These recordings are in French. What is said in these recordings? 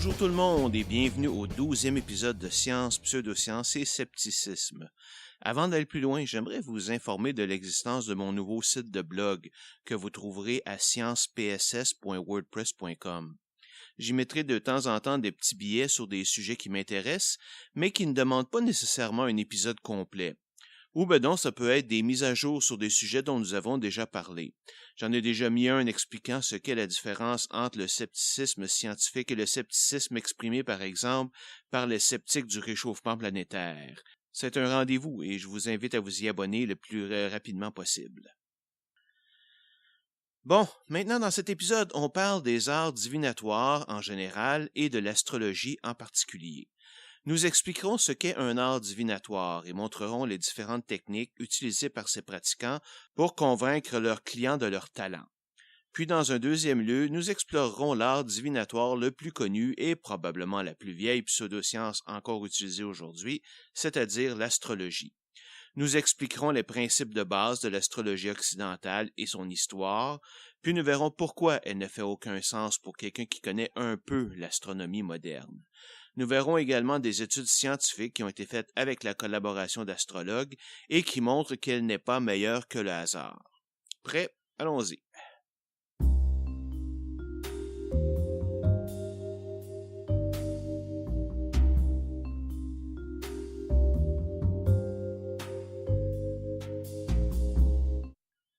Bonjour tout le monde et bienvenue au 12e épisode de Science, Pseudosciences et Scepticisme. Avant d'aller plus loin, j'aimerais vous informer de l'existence de mon nouveau site de blog que vous trouverez à sciencepss.wordpress.com. J'y mettrai de temps en temps des petits billets sur des sujets qui m'intéressent, mais qui ne demandent pas nécessairement un épisode complet. Ou ça peut être des mises à jour sur des sujets dont nous avons déjà parlé. J'en ai déjà mis un expliquant ce qu'est la différence entre le scepticisme scientifique et le scepticisme exprimé, par exemple, par les sceptiques du réchauffement planétaire. C'est un rendez-vous et je vous invite à vous y abonner le plus rapidement possible. Bon, maintenant dans cet épisode, on parle des arts divinatoires en général et de l'astrologie en particulier. Nous expliquerons ce qu'est un art divinatoire et montrerons les différentes techniques utilisées par ces pratiquants pour convaincre leurs clients de leur talent. Puis dans un deuxième lieu, nous explorerons l'art divinatoire le plus connu et probablement la plus vieille pseudoscience encore utilisée aujourd'hui, c'est-à-dire l'astrologie. Nous expliquerons les principes de base de l'astrologie occidentale et son histoire, puis nous verrons pourquoi elle ne fait aucun sens pour quelqu'un qui connaît un peu l'astronomie moderne. Nous verrons également des études scientifiques qui ont été faites avec la collaboration d'astrologues et qui montrent qu'elle n'est pas meilleure que le hasard. Prêt? Allons-y.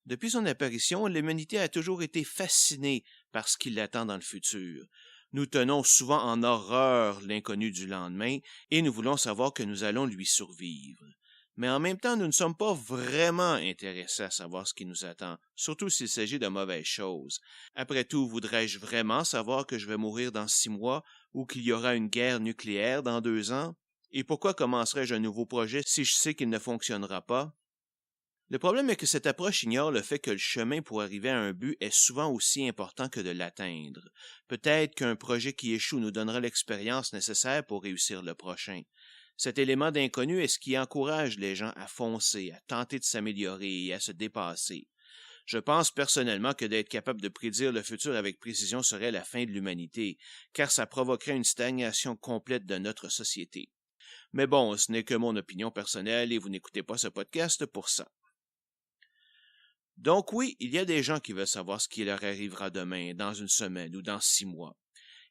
Depuis son apparition, l'humanité a toujours été fascinée par ce qui l'attend dans le futur. Nous tenons souvent en horreur l'inconnu du lendemain et nous voulons savoir que nous allons lui survivre. Mais en même temps, nous ne sommes pas vraiment intéressés à savoir ce qui nous attend, surtout s'il s'agit de mauvaises choses. Après tout, voudrais-je vraiment savoir que je vais mourir dans 6 mois ou qu'il y aura une guerre nucléaire dans 2 ans? Et pourquoi commencerais-je un nouveau projet si je sais qu'il ne fonctionnera pas? Le problème est que cette approche ignore le fait que le chemin pour arriver à un but est souvent aussi important que de l'atteindre. Peut-être qu'un projet qui échoue nous donnera l'expérience nécessaire pour réussir le prochain. Cet élément d'inconnu est ce qui encourage les gens à foncer, à tenter de s'améliorer et à se dépasser. Je pense personnellement que d'être capable de prédire le futur avec précision serait la fin de l'humanité, car ça provoquerait une stagnation complète de notre société. Mais bon, ce n'est que mon opinion personnelle et vous n'écoutez pas ce podcast pour ça. Donc oui, il y a des gens qui veulent savoir ce qui leur arrivera demain, dans une semaine ou dans 6 mois.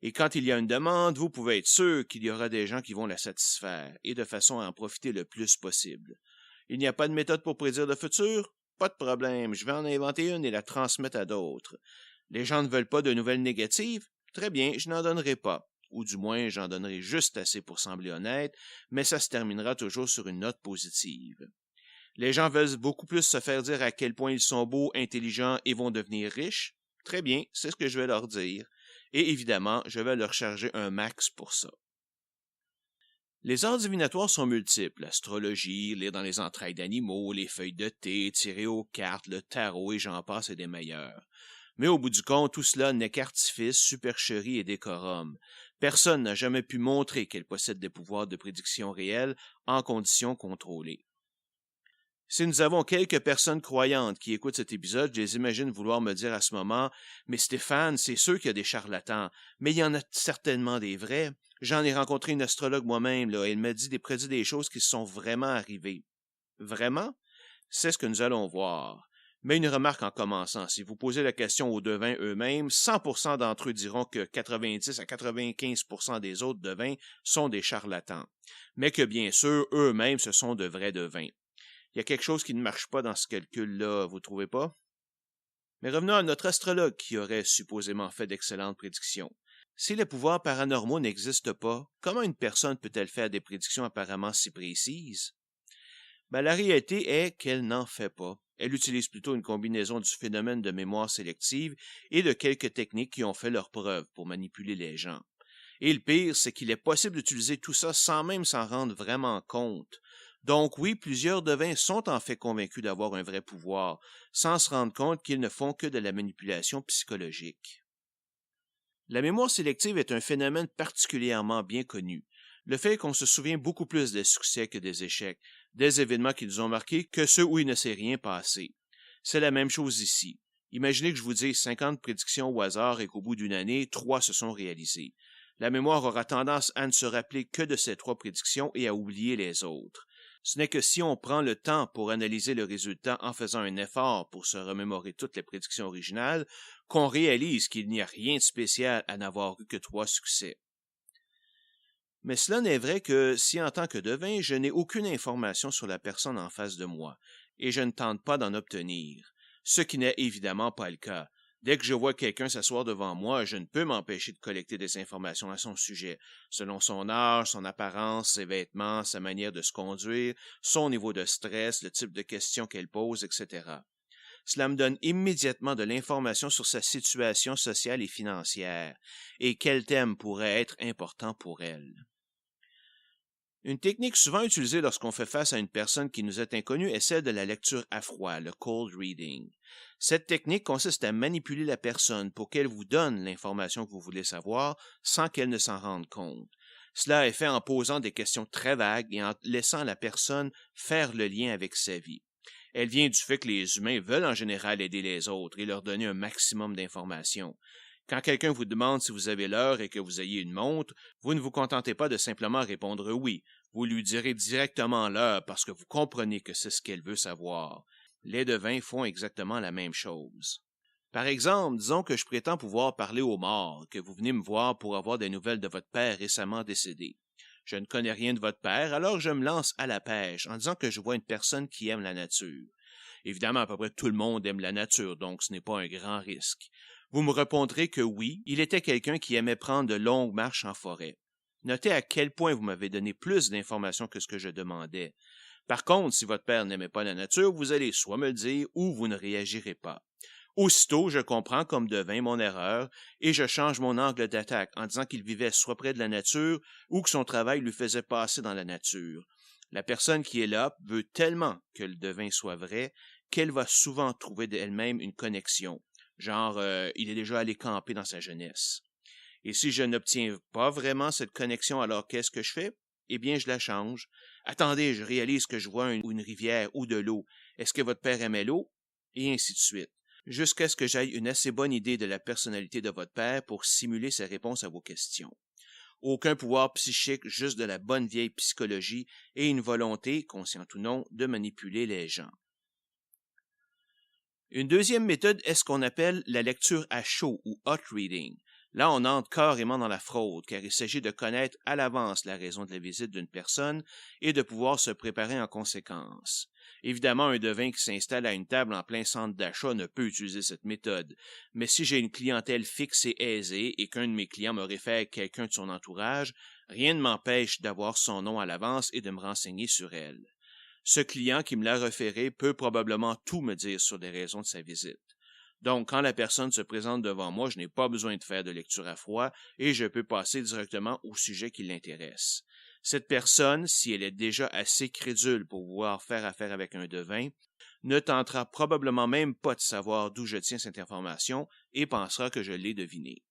Et quand il y a une demande, vous pouvez être sûr qu'il y aura des gens qui vont la satisfaire, et de façon à en profiter le plus possible. Il n'y a pas de méthode pour prédire le futur? Pas de problème, je vais en inventer une et la transmettre à d'autres. Les gens ne veulent pas de nouvelles négatives? Très bien, je n'en donnerai pas. Ou du moins, j'en donnerai juste assez pour sembler honnête, mais ça se terminera toujours sur une note positive. Les gens veulent beaucoup plus se faire dire à quel point ils sont beaux, intelligents et vont devenir riches. Très bien, c'est ce que je vais leur dire. Et évidemment, je vais leur charger un max pour ça. Les arts divinatoires sont multiples. L'astrologie, lire dans les entrailles d'animaux, les feuilles de thé, tirer aux cartes, le tarot et j'en passe et des meilleurs. Mais au bout du compte, tout cela n'est qu'artifice, supercherie et décorum. Personne n'a jamais pu montrer qu'elle possède des pouvoirs de prédiction réels en conditions contrôlées. Si nous avons quelques personnes croyantes qui écoutent cet épisode, je les imagine vouloir me dire à ce moment « Mais Stéphane, c'est sûr qu'il y a des charlatans, mais il y en a certainement des vrais. J'en ai rencontré une astrologue moi-même, là, et elle m'a prédit des choses qui sont vraiment arrivées. » Vraiment? C'est ce que nous allons voir. Mais une remarque en commençant, si vous posez la question aux devins eux-mêmes, 100% d'entre eux diront que 90 à 95% des autres devins sont des charlatans, mais que bien sûr, eux-mêmes, ce sont de vrais devins. Il y a quelque chose qui ne marche pas dans ce calcul-là, vous trouvez pas? Mais revenons à notre astrologue qui aurait supposément fait d'excellentes prédictions. Si les pouvoirs paranormaux n'existent pas, comment une personne peut-elle faire des prédictions apparemment si précises? La réalité est qu'elle n'en fait pas. Elle utilise plutôt une combinaison du phénomène de mémoire sélective et de quelques techniques qui ont fait leur preuve pour manipuler les gens. Et le pire, c'est qu'il est possible d'utiliser tout ça sans même s'en rendre vraiment compte. Donc oui, plusieurs devins sont en fait convaincus d'avoir un vrai pouvoir, sans se rendre compte qu'ils ne font que de la manipulation psychologique. La mémoire sélective est un phénomène particulièrement bien connu. Le fait qu'on se souvient beaucoup plus des succès que des échecs, des événements qui nous ont marqués que ceux où il ne s'est rien passé. C'est la même chose ici. Imaginez que je vous dise 50 prédictions au hasard et qu'au bout d'une année, 3 se sont réalisées. La mémoire aura tendance à ne se rappeler que de ces 3 prédictions et à oublier les autres. Ce n'est que si on prend le temps pour analyser le résultat en faisant un effort pour se remémorer toutes les prédictions originales qu'on réalise qu'il n'y a rien de spécial à n'avoir eu que 3 succès. Mais cela n'est vrai que si en tant que devin, je n'ai aucune information sur la personne en face de moi, et je ne tente pas d'en obtenir, ce qui n'est évidemment pas le cas. Dès que je vois quelqu'un s'asseoir devant moi, je ne peux m'empêcher de collecter des informations à son sujet, selon son âge, son apparence, ses vêtements, sa manière de se conduire, son niveau de stress, le type de questions qu'elle pose, etc. Cela me donne immédiatement de l'information sur sa situation sociale et financière, et quel thème pourrait être important pour elle. Une technique souvent utilisée lorsqu'on fait face à une personne qui nous est inconnue est celle de la lecture à froid, le cold reading. Cette technique consiste à manipuler la personne pour qu'elle vous donne l'information que vous voulez savoir sans qu'elle ne s'en rende compte. Cela est fait en posant des questions très vagues et en laissant la personne faire le lien avec sa vie. Elle vient du fait que les humains veulent en général aider les autres et leur donner un maximum d'informations. Quand quelqu'un vous demande si vous avez l'heure et que vous ayez une montre, vous ne vous contentez pas de simplement répondre oui. Vous lui direz directement l'heure parce que vous comprenez que c'est ce qu'elle veut savoir. Les devins font exactement la même chose. Par exemple, disons que je prétends pouvoir parler aux morts, que vous venez me voir pour avoir des nouvelles de votre père récemment décédé. Je ne connais rien de votre père, alors je me lance à la pêche en disant que je vois une personne qui aime la nature. Évidemment, à peu près tout le monde aime la nature, donc ce n'est pas un grand risque. Vous me répondrez que oui, il était quelqu'un qui aimait prendre de longues marches en forêt. Notez à quel point vous m'avez donné plus d'informations que ce que je demandais. Par contre, si votre père n'aimait pas la nature, vous allez soit me le dire ou vous ne réagirez pas. Aussitôt, je comprends comme devin mon erreur et je change mon angle d'attaque en disant qu'il vivait soit près de la nature ou que son travail lui faisait passer dans la nature. La personne qui est là veut tellement que le devin soit vrai qu'elle va souvent trouver d'elle-même une connexion. Genre, il est déjà allé camper dans sa jeunesse. Et si je n'obtiens pas vraiment cette connexion, alors qu'est-ce que je fais? Eh bien, je la change. Attendez, je réalise que je vois une rivière ou de l'eau. Est-ce que votre père aimait l'eau? Et ainsi de suite. Jusqu'à ce que j'aie une assez bonne idée de la personnalité de votre père pour simuler ses réponses à vos questions. Aucun pouvoir psychique, juste de la bonne vieille psychologie et une volonté, consciente ou non, de manipuler les gens. Une deuxième méthode est ce qu'on appelle la lecture à chaud ou hot reading. Là, on entre carrément dans la fraude, car il s'agit de connaître à l'avance la raison de la visite d'une personne et de pouvoir se préparer en conséquence. Évidemment, un devin qui s'installe à une table en plein centre d'achat ne peut utiliser cette méthode, mais si j'ai une clientèle fixe et aisée et qu'un de mes clients me réfère quelqu'un de son entourage, rien ne m'empêche d'avoir son nom à l'avance et de me renseigner sur elle. Ce client qui me l'a référé peut probablement tout me dire sur les raisons de sa visite. Donc, quand la personne se présente devant moi, je n'ai pas besoin de faire de lecture à froid et je peux passer directement au sujet qui l'intéresse. Cette personne, si elle est déjà assez crédule pour pouvoir faire affaire avec un devin, ne tentera probablement même pas de savoir d'où je tiens cette information et pensera que je l'ai devinée.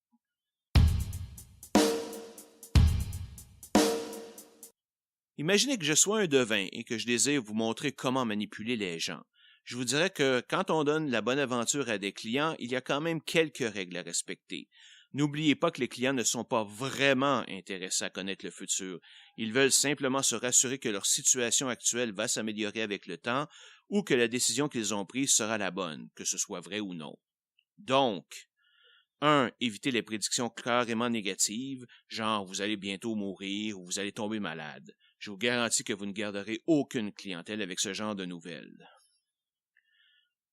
Imaginez que je sois un devin et que je désire vous montrer comment manipuler les gens. Je vous dirais que quand on donne la bonne aventure à des clients, il y a quand même quelques règles à respecter. N'oubliez pas que les clients ne sont pas vraiment intéressés à connaître le futur. Ils veulent simplement se rassurer que leur situation actuelle va s'améliorer avec le temps ou que la décision qu'ils ont prise sera la bonne, que ce soit vrai ou non. Donc, 1. Évitez les prédictions carrément négatives, genre vous allez bientôt mourir ou vous allez tomber malade. Je vous garantis que vous ne garderez aucune clientèle avec ce genre de nouvelles.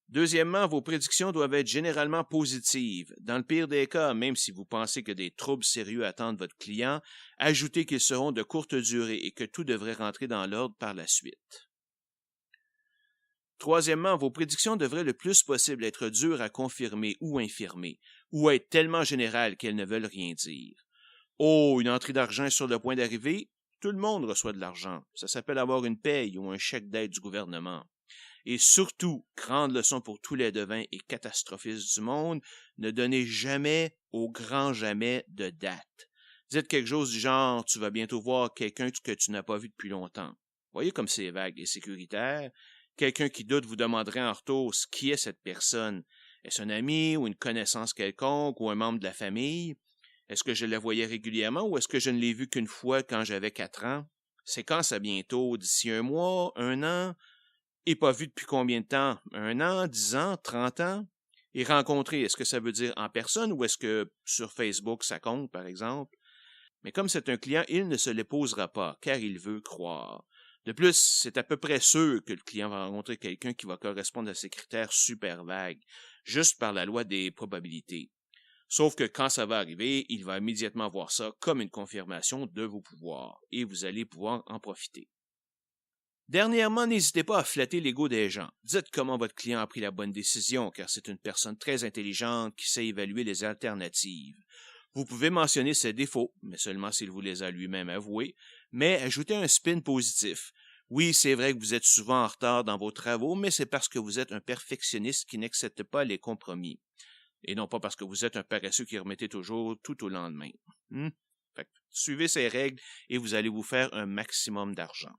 Deuxièmement, vos prédictions doivent être généralement positives. Dans le pire des cas, même si vous pensez que des troubles sérieux attendent votre client, ajoutez qu'ils seront de courte durée et que tout devrait rentrer dans l'ordre par la suite. Troisièmement, vos prédictions devraient le plus possible être dures à confirmer ou infirmer, ou être tellement générales qu'elles ne veulent rien dire. Oh, une entrée d'argent est sur le point d'arriver? Tout le monde reçoit de l'argent. Ça s'appelle avoir une paye ou un chèque d'aide du gouvernement. Et surtout, grande leçon pour tous les devins et catastrophistes du monde, ne donnez jamais au grand jamais de date. Dites quelque chose du genre, tu vas bientôt voir quelqu'un que tu n'as pas vu depuis longtemps. Voyez comme c'est vague et sécuritaire. Quelqu'un qui doute vous demanderait en retour qui est cette personne. Est-ce un ami ou une connaissance quelconque ou un membre de la famille? Est-ce que je la voyais régulièrement ou est-ce que je ne l'ai vue qu'une fois quand j'avais 4 ans? C'est quand ça bientôt? D'ici un mois, un an? Et pas vu depuis combien de temps? 1 an, 10 ans, 30 ans? Et rencontrer, est-ce que ça veut dire en personne ou est-ce que sur Facebook ça compte, par exemple? Mais comme c'est un client, il ne se les posera pas, car il veut croire. De plus, c'est à peu près sûr que le client va rencontrer quelqu'un qui va correspondre à ces critères super vagues, juste par la loi des probabilités. Sauf que quand ça va arriver, il va immédiatement voir ça comme une confirmation de vos pouvoirs, et vous allez pouvoir en profiter. Dernièrement, n'hésitez pas à flatter l'ego des gens. Dites comment votre client a pris la bonne décision, car c'est une personne très intelligente qui sait évaluer les alternatives. Vous pouvez mentionner ses défauts, mais seulement s'il vous les a lui-même avoués, mais ajoutez un spin positif. Oui, c'est vrai que vous êtes souvent en retard dans vos travaux, mais c'est parce que vous êtes un perfectionniste qui n'accepte pas les compromis. Et non pas parce que vous êtes un paresseux qui remettez toujours tout au lendemain. Fait que suivez ces règles et vous allez vous faire un maximum d'argent.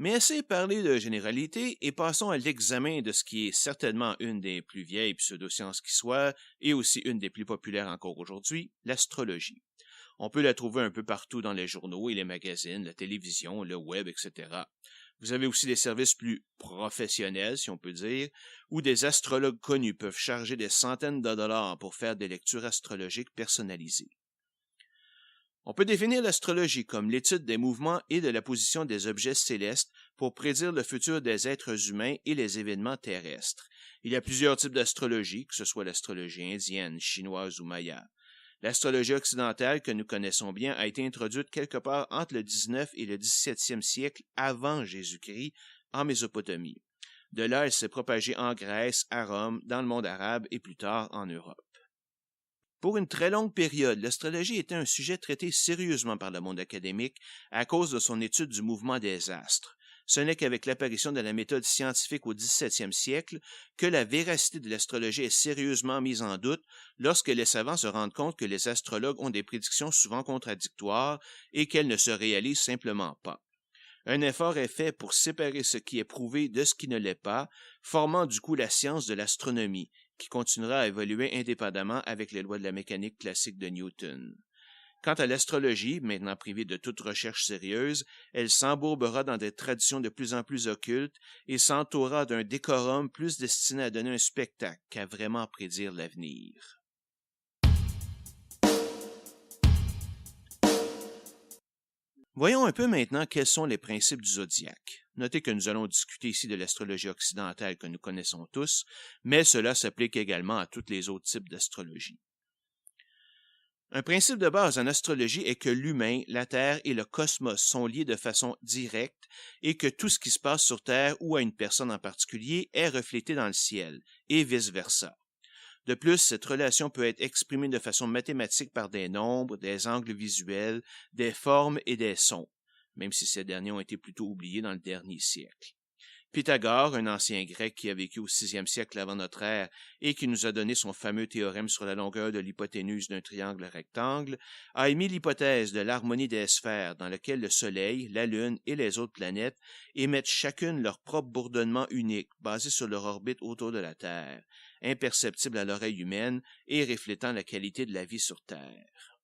Mais assez parlé de généralité et passons à l'examen de ce qui est certainement une des plus vieilles pseudosciences qui soit, et aussi une des plus populaires encore aujourd'hui, l'astrologie. On peut la trouver un peu partout dans les journaux et les magazines, la télévision, le web, etc. Vous avez aussi des services plus professionnels, si on peut dire, où des astrologues connus peuvent charger des centaines de dollars pour faire des lectures astrologiques personnalisées. On peut définir l'astrologie comme l'étude des mouvements et de la position des objets célestes pour prédire le futur des êtres humains et les événements terrestres. Il y a plusieurs types d'astrologie, que ce soit l'astrologie indienne, chinoise ou maya. L'astrologie occidentale que nous connaissons bien a été introduite quelque part entre le 19 et le 17e siècle avant Jésus-Christ en Mésopotamie. De là, elle s'est propagée en Grèce, à Rome, dans le monde arabe et plus tard en Europe. Pour une très longue période, l'astrologie était un sujet traité sérieusement par le monde académique à cause de son étude du mouvement des astres. Ce n'est qu'avec l'apparition de la méthode scientifique au 17e siècle que la véracité de l'astrologie est sérieusement mise en doute lorsque les savants se rendent compte que les astrologues ont des prédictions souvent contradictoires et qu'elles ne se réalisent simplement pas. Un effort est fait pour séparer ce qui est prouvé de ce qui ne l'est pas, formant du coup la science de l'astronomie, qui continuera à évoluer indépendamment avec les lois de la mécanique classique de Newton. Quant à l'astrologie, maintenant privée de toute recherche sérieuse, elle s'embourbera dans des traditions de plus en plus occultes et s'entourera d'un décorum plus destiné à donner un spectacle qu'à vraiment prédire l'avenir. Voyons un peu maintenant quels sont les principes du zodiaque. Notez que nous allons discuter ici de l'astrologie occidentale que nous connaissons tous, mais cela s'applique également à tous les autres types d'astrologie. Un principe de base en astrologie est que l'humain, la Terre et le cosmos sont liés de façon directe et que tout ce qui se passe sur Terre ou à une personne en particulier est reflété dans le ciel, et vice-versa. De plus, cette relation peut être exprimée de façon mathématique par des nombres, des angles visuels, des formes et des sons, même si ces derniers ont été plutôt oubliés dans le dernier siècle. Pythagore, un ancien grec qui a vécu au 6e siècle avant notre ère et qui nous a donné son fameux théorème sur la longueur de l'hypoténuse d'un triangle rectangle, a émis l'hypothèse de l'harmonie des sphères dans laquelle le Soleil, la Lune et les autres planètes émettent chacune leur propre bourdonnement unique basé sur leur orbite autour de la Terre, imperceptible à l'oreille humaine et reflétant la qualité de la vie sur Terre.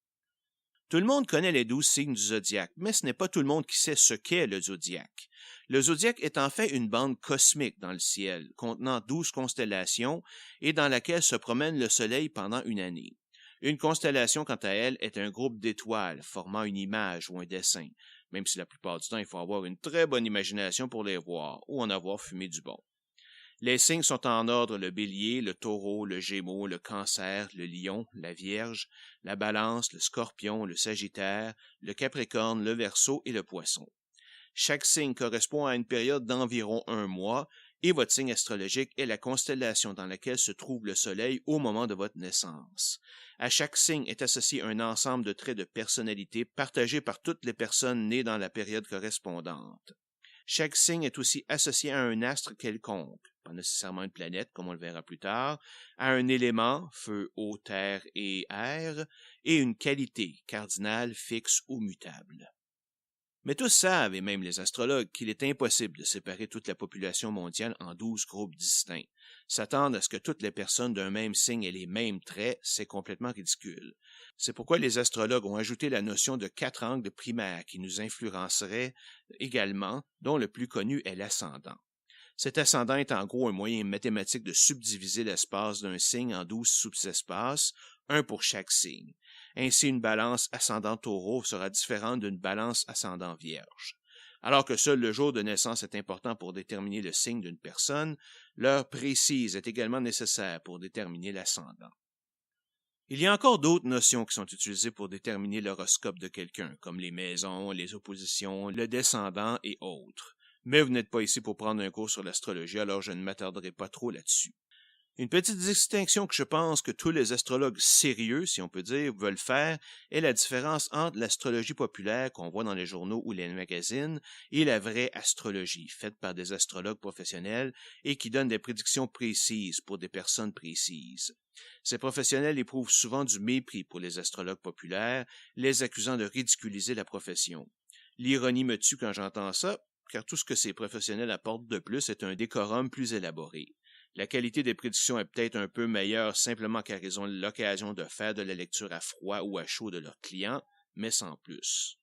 Tout le monde connaît les 12 signes du zodiaque, mais ce n'est pas tout le monde qui sait ce qu'est le zodiaque. Le zodiaque est en fait une bande cosmique dans le ciel, contenant 12 constellations et dans laquelle se promène le Soleil pendant une année. Une constellation, quant à elle, est un groupe d'étoiles formant une image ou un dessin, même si la plupart du temps il faut avoir une très bonne imagination pour les voir ou en avoir fumé du bon. Les signes sont en ordre le bélier, le taureau, le gémeaux, le cancer, le lion, la vierge, la balance, le scorpion, le sagittaire, le capricorne, le verseau et le poisson. Chaque signe correspond à une période d'environ 1 mois et votre signe astrologique est la constellation dans laquelle se trouve le soleil au moment de votre naissance. À chaque signe est associé un ensemble de traits de personnalité partagés par toutes les personnes nées dans la période correspondante. Chaque signe est aussi associé à un astre quelconque, pas nécessairement une planète, comme on le verra plus tard, à un élément, feu, eau, terre et air, et une qualité, cardinale, fixe ou mutable. Mais tous savent, et même les astrologues, qu'il est impossible de séparer toute la population mondiale en 12 groupes distincts. S'attendre à ce que toutes les personnes d'un même signe aient les mêmes traits, c'est complètement ridicule. C'est pourquoi les astrologues ont ajouté la notion de 4 angles primaires qui nous influenceraient également, dont le plus connu est l'ascendant. Cet ascendant est en gros un moyen mathématique de subdiviser l'espace d'un signe en 12 sous-espaces, un pour chaque signe. Ainsi, une balance ascendant taureau sera différente d'une balance ascendant vierge. Alors que seul le jour de naissance est important pour déterminer le signe d'une personne, l'heure précise est également nécessaire pour déterminer l'ascendant. Il y a encore d'autres notions qui sont utilisées pour déterminer l'horoscope de quelqu'un, comme les maisons, les oppositions, le descendant et autres. Mais vous n'êtes pas ici pour prendre un cours sur l'astrologie, alors je ne m'attarderai pas trop là-dessus. Une petite distinction que je pense que tous les astrologues sérieux, si on peut dire, veulent faire est la différence entre l'astrologie populaire qu'on voit dans les journaux ou les magazines et la vraie astrologie, faite par des astrologues professionnels et qui donne des prédictions précises pour des personnes précises. Ces professionnels éprouvent souvent du mépris pour les astrologues populaires, les accusant de ridiculiser la profession. L'ironie me tue quand j'entends ça, car tout ce que ces professionnels apportent de plus est un décorum plus élaboré. La qualité des prédictions est peut-être un peu meilleure simplement car ils ont l'occasion de faire de la lecture à froid ou à chaud de leurs clients, mais sans plus.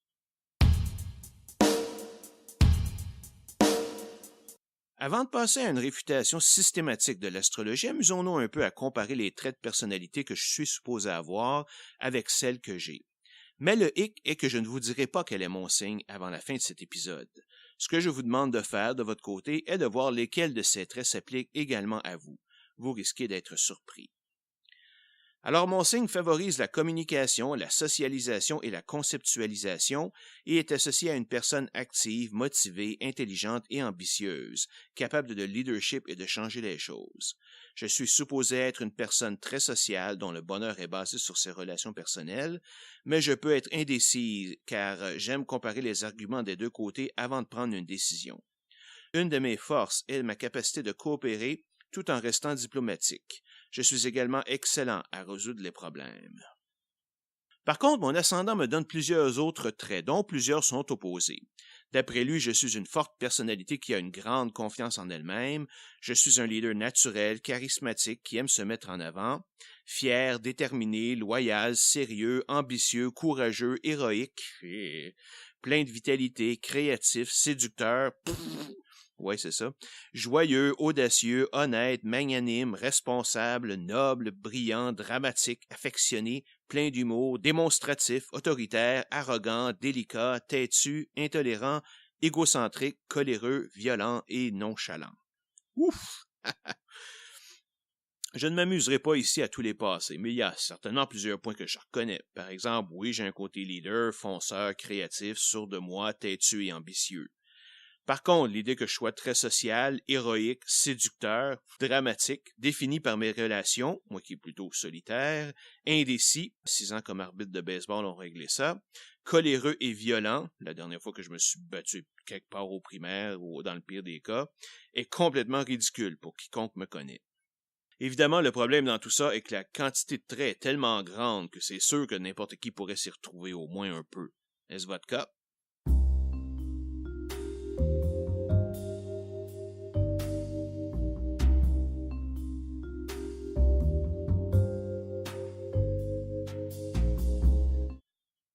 Avant de passer à une réfutation systématique de l'astrologie, amusons-nous un peu à comparer les traits de personnalité que je suis supposé avoir avec celles que j'ai. Mais le hic est que je ne vous dirai pas quel est mon signe avant la fin de cet épisode. Ce que je vous demande de faire de votre côté est de voir lesquels de ces traits s'appliquent également à vous. Vous risquez d'être surpris. Alors, mon signe favorise la communication, la socialisation et la conceptualisation et est associé à une personne active, motivée, intelligente et ambitieuse, capable de leadership et de changer les choses. Je suis supposé être une personne très sociale dont le bonheur est basé sur ses relations personnelles, mais je peux être indécise car j'aime comparer les arguments des deux côtés avant de prendre une décision. Une de mes forces est ma capacité de coopérer tout en restant diplomatique. Je suis également excellent à résoudre les problèmes. Par contre, mon ascendant me donne plusieurs autres traits, dont plusieurs sont opposés. D'après lui, je suis une forte personnalité qui a une grande confiance en elle-même. Je suis un leader naturel, charismatique, qui aime se mettre en avant. Fier, déterminé, loyal, sérieux, ambitieux, courageux, héroïque, plein de vitalité, créatif, séducteur. Oui, c'est ça. Joyeux, audacieux, honnête, magnanime, responsable, noble, brillant, dramatique, affectionné, plein d'humour, démonstratif, autoritaire, arrogant, délicat, têtu, intolérant, égocentrique, coléreux, violent et nonchalant. Ouf! Je ne m'amuserai pas ici à tous les passer, mais il y a certainement plusieurs points que je reconnais. Par exemple, oui, j'ai un côté leader, fonceur, créatif, sûr de moi, têtu et ambitieux. Par contre, l'idée que je sois très social, héroïque, séducteur, dramatique, défini par mes relations, moi qui est plutôt solitaire, indécis, 6 ans comme arbitre de baseball ont réglé ça, coléreux et violent, la dernière fois que je me suis battu quelque part au primaire ou dans le pire des cas, est complètement ridicule pour quiconque me connaît. Évidemment, le problème dans tout ça est que la quantité de traits est tellement grande que c'est sûr que n'importe qui pourrait s'y retrouver au moins un peu. Est-ce votre cas?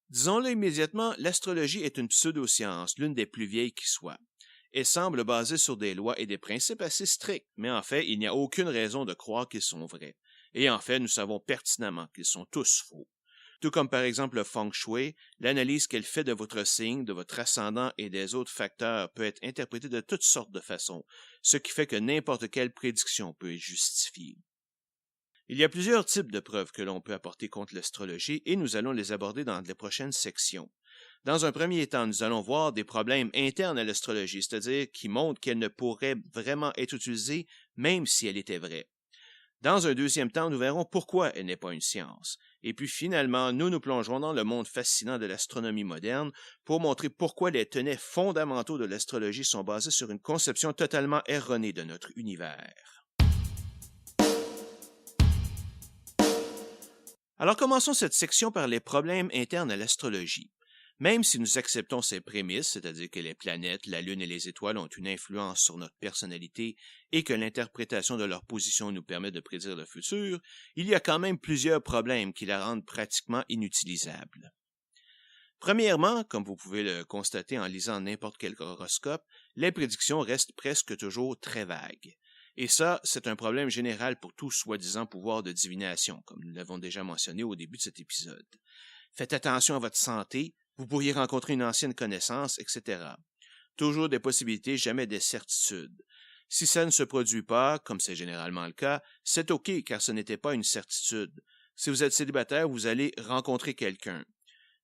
Disons-le immédiatement, l'astrologie est une pseudo-science, l'une des plus vieilles qui soit. Elle semble basée sur des lois et des principes assez stricts, mais en fait, il n'y a aucune raison de croire qu'ils sont vrais. Et en fait, nous savons pertinemment qu'ils sont tous faux. Tout comme par exemple le feng shui, l'analyse qu'elle fait de votre signe, de votre ascendant et des autres facteurs peut être interprétée de toutes sortes de façons, ce qui fait que n'importe quelle prédiction peut être justifiée. Il y a plusieurs types de preuves que l'on peut apporter contre l'astrologie et nous allons les aborder dans les prochaines sections. Dans un premier temps, nous allons voir des problèmes internes à l'astrologie, c'est-à-dire qui montrent qu'elle ne pourrait vraiment être utilisée même si elle était vraie. Dans un deuxième temps, nous verrons pourquoi elle n'est pas une science. Et puis finalement, nous nous plongerons dans le monde fascinant de l'astronomie moderne pour montrer pourquoi les tenets fondamentaux de l'astrologie sont basés sur une conception totalement erronée de notre univers. Alors commençons cette section par les problèmes internes à l'astrologie. Même si nous acceptons ces prémices, c'est-à-dire que les planètes, la Lune et les étoiles ont une influence sur notre personnalité et que l'interprétation de leur position nous permet de prédire le futur, il y a quand même plusieurs problèmes qui la rendent pratiquement inutilisable. Premièrement, comme vous pouvez le constater en lisant n'importe quel horoscope, les prédictions restent presque toujours très vagues. Et ça, c'est un problème général pour tout soi-disant pouvoir de divination, comme nous l'avons déjà mentionné au début de cet épisode. Faites attention à votre santé, vous pourriez rencontrer une ancienne connaissance, etc. Toujours des possibilités, jamais des certitudes. Si ça ne se produit pas, comme c'est généralement le cas, c'est OK, car ce n'était pas une certitude. Si vous êtes célibataire, vous allez rencontrer quelqu'un.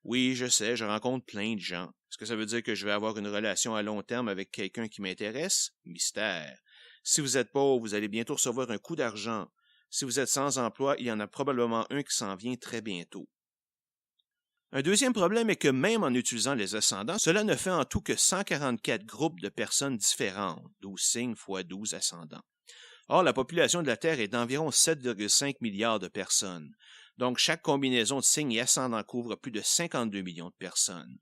Oui, je sais, je rencontre plein de gens. Est-ce que ça veut dire que je vais avoir une relation à long terme avec quelqu'un qui m'intéresse? Mystère. Si vous êtes pauvre, vous allez bientôt recevoir un coup d'argent. Si vous êtes sans emploi, il y en a probablement un qui s'en vient très bientôt. Un deuxième problème est que même en utilisant les ascendants, cela ne fait en tout que 144 groupes de personnes différentes, 12 signes fois 12 ascendants. Or, la population de la Terre est d'environ 7,5 milliards de personnes. Donc, chaque combinaison de signes et ascendants couvre plus de 52 millions de personnes.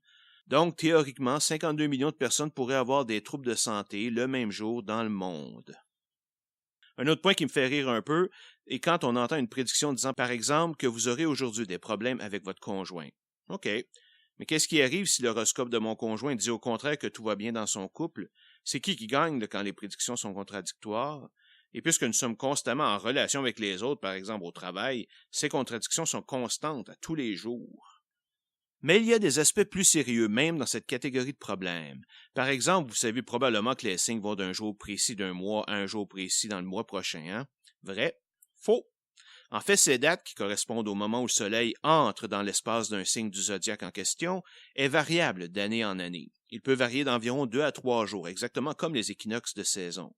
Donc, théoriquement, 52 millions de personnes pourraient avoir des troubles de santé le même jour dans le monde. Un autre point qui me fait rire un peu est quand on entend une prédiction disant, par exemple, que vous aurez aujourd'hui des problèmes avec votre conjoint. OK. Mais qu'est-ce qui arrive si l'horoscope de mon conjoint dit au contraire que tout va bien dans son couple? C'est qui gagne quand les prédictions sont contradictoires? Et puisque nous sommes constamment en relation avec les autres, par exemple au travail, ces contradictions sont constantes à tous les jours. Mais il y a des aspects plus sérieux même dans cette catégorie de problèmes. Par exemple, vous savez probablement que les signes vont d'un jour précis d'un mois à un jour précis dans le mois prochain, hein? Vrai? Faux? En fait, ces dates, qui correspondent au moment où le Soleil entre dans l'espace d'un signe du zodiaque en question, est variable d'année en année. Il peut varier d'environ 2 à 3 jours, exactement comme les équinoxes de saison.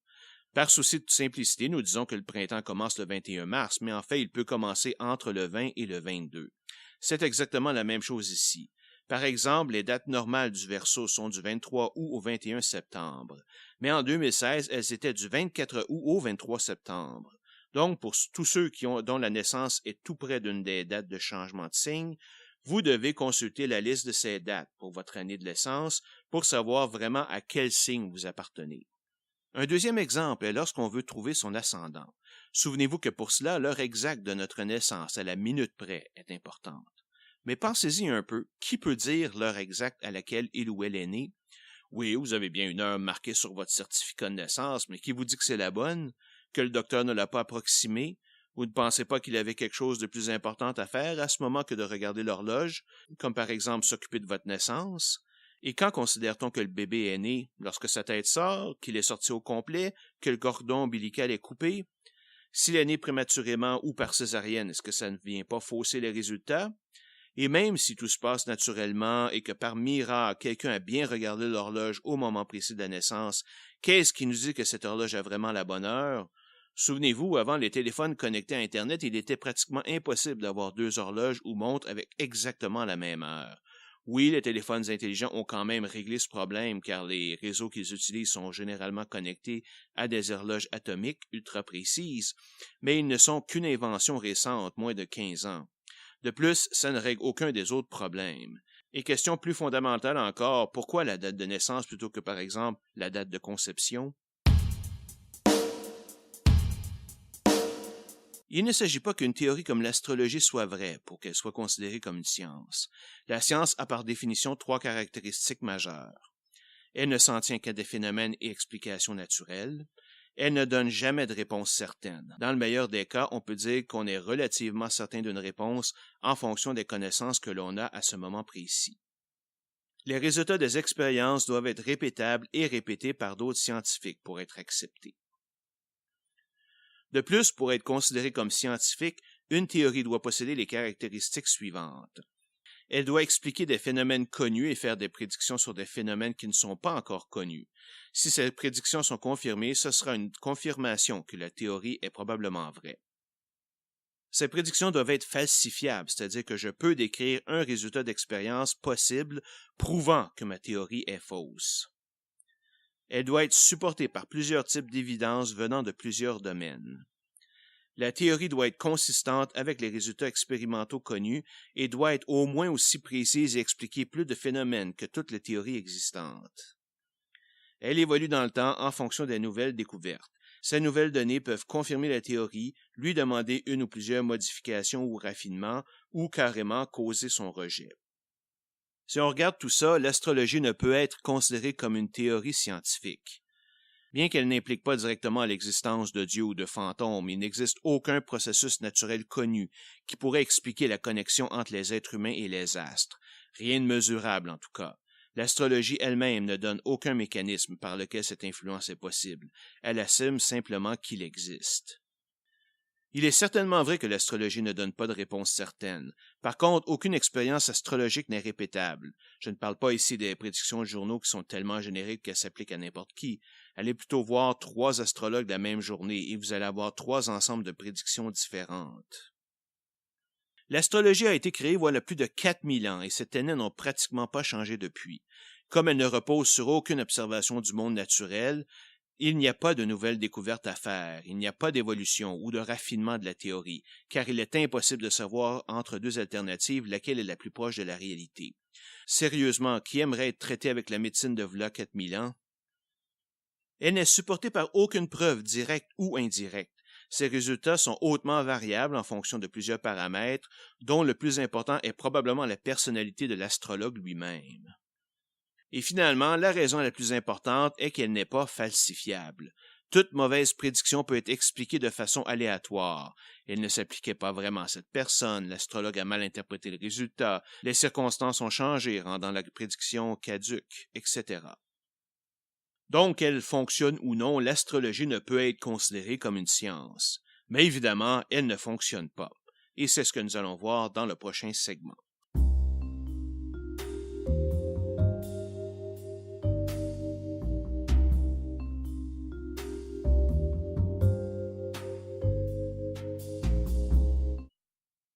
Par souci de simplicité, nous disons que le printemps commence le 21 mars, mais en fait, il peut commencer entre le 20 et le 22. C'est exactement la même chose ici. Par exemple, les dates normales du Verseau sont du 23 août au 21 septembre, mais en 2016, elles étaient du 24 août au 23 septembre. Donc, pour tous ceux dont la naissance est tout près d'une des dates de changement de signe, vous devez consulter la liste de ces dates pour votre année de naissance pour savoir vraiment à quel signe vous appartenez. Un deuxième exemple est lorsqu'on veut trouver son ascendant. Souvenez-vous que pour cela, l'heure exacte de notre naissance, à la minute près, est importante. Mais pensez-y un peu, qui peut dire l'heure exacte à laquelle il ou elle est né? Oui, vous avez bien une heure marquée sur votre certificat de naissance, mais qui vous dit que c'est la bonne? Que le docteur ne l'a pas approximée? Vous ne pensez pas qu'il avait quelque chose de plus important à faire à ce moment que de regarder l'horloge, comme par exemple s'occuper de votre naissance? Et quand considère-t-on que le bébé est né? Lorsque sa tête sort, qu'il est sorti au complet, que le cordon ombilical est coupé? S'il est né prématurément ou par césarienne, est-ce que ça ne vient pas fausser les résultats? Et même si tout se passe naturellement et que par miracle, quelqu'un a bien regardé l'horloge au moment précis de la naissance, qu'est-ce qui nous dit que cette horloge a vraiment la bonne heure? Souvenez-vous, avant les téléphones connectés à Internet, il était pratiquement impossible d'avoir 2 horloges ou montres avec exactement la même heure. Oui, les téléphones intelligents ont quand même réglé ce problème car les réseaux qu'ils utilisent sont généralement connectés à des horloges atomiques ultra précises, mais ils ne sont qu'une invention récente, moins de 15 ans. De plus, ça ne règle aucun des autres problèmes. Et question plus fondamentale encore, pourquoi la date de naissance plutôt que par exemple la date de conception? Il ne s'agit pas qu'une théorie comme l'astrologie soit vraie pour qu'elle soit considérée comme une science. La science a par définition 3 caractéristiques majeures. Elle ne s'en tient qu'à des phénomènes et explications naturelles. Elle ne donne jamais de réponse certaine. Dans le meilleur des cas, on peut dire qu'on est relativement certain d'une réponse en fonction des connaissances que l'on a à ce moment précis. Les résultats des expériences doivent être répétables et répétés par d'autres scientifiques pour être acceptés. De plus, pour être considérée comme scientifique, une théorie doit posséder les caractéristiques suivantes. Elle doit expliquer des phénomènes connus et faire des prédictions sur des phénomènes qui ne sont pas encore connus. Si ces prédictions sont confirmées, ce sera une confirmation que la théorie est probablement vraie. Ces prédictions doivent être falsifiables, c'est-à-dire que je peux décrire un résultat d'expérience possible prouvant que ma théorie est fausse. Elle doit être supportée par plusieurs types d'évidences venant de plusieurs domaines. La théorie doit être consistante avec les résultats expérimentaux connus et doit être au moins aussi précise et expliquer plus de phénomènes que toutes les théories existantes. Elle évolue dans le temps en fonction des nouvelles découvertes. Ces nouvelles données peuvent confirmer la théorie, lui demander une ou plusieurs modifications ou raffinements, ou carrément causer son rejet. Si on regarde tout ça, l'astrologie ne peut être considérée comme une théorie scientifique. Bien qu'elle n'implique pas directement l'existence de Dieu ou de fantômes, il n'existe aucun processus naturel connu qui pourrait expliquer la connexion entre les êtres humains et les astres. Rien de mesurable en tout cas. L'astrologie elle-même ne donne aucun mécanisme par lequel cette influence est possible. Elle assume simplement qu'il existe. Il est certainement vrai que l'astrologie ne donne pas de réponse certaine. Par contre, aucune expérience astrologique n'est répétable. Je ne parle pas ici des prédictions de journaux qui sont tellement génériques qu'elles s'appliquent à n'importe qui. Allez plutôt voir 3 astrologues la même journée et vous allez avoir 3 ensembles de prédictions différentes. L'astrologie a été créée voilà plus de 4000 ans et ces ténèbres n'ont pratiquement pas changé depuis. Comme elle ne repose sur aucune observation du monde naturel, il n'y a pas de nouvelles découvertes à faire, il n'y a pas d'évolution ou de raffinement de la théorie, car il est impossible de savoir entre 2 alternatives laquelle est la plus proche de la réalité. Sérieusement, qui aimerait être traité avec la médecine de v'là 4000 ans? Elle n'est supportée par aucune preuve directe ou indirecte. Ces résultats sont hautement variables en fonction de plusieurs paramètres, dont le plus important est probablement la personnalité de l'astrologue lui-même. Et finalement, la raison la plus importante est qu'elle n'est pas falsifiable. Toute mauvaise prédiction peut être expliquée de façon aléatoire. Elle ne s'appliquait pas vraiment à cette personne, l'astrologue a mal interprété le résultat, les circonstances ont changé, rendant la prédiction caduque, etc. Donc, qu'elle fonctionne ou non, l'astrologie ne peut être considérée comme une science. Mais évidemment, elle ne fonctionne pas. Et c'est ce que nous allons voir dans le prochain segment.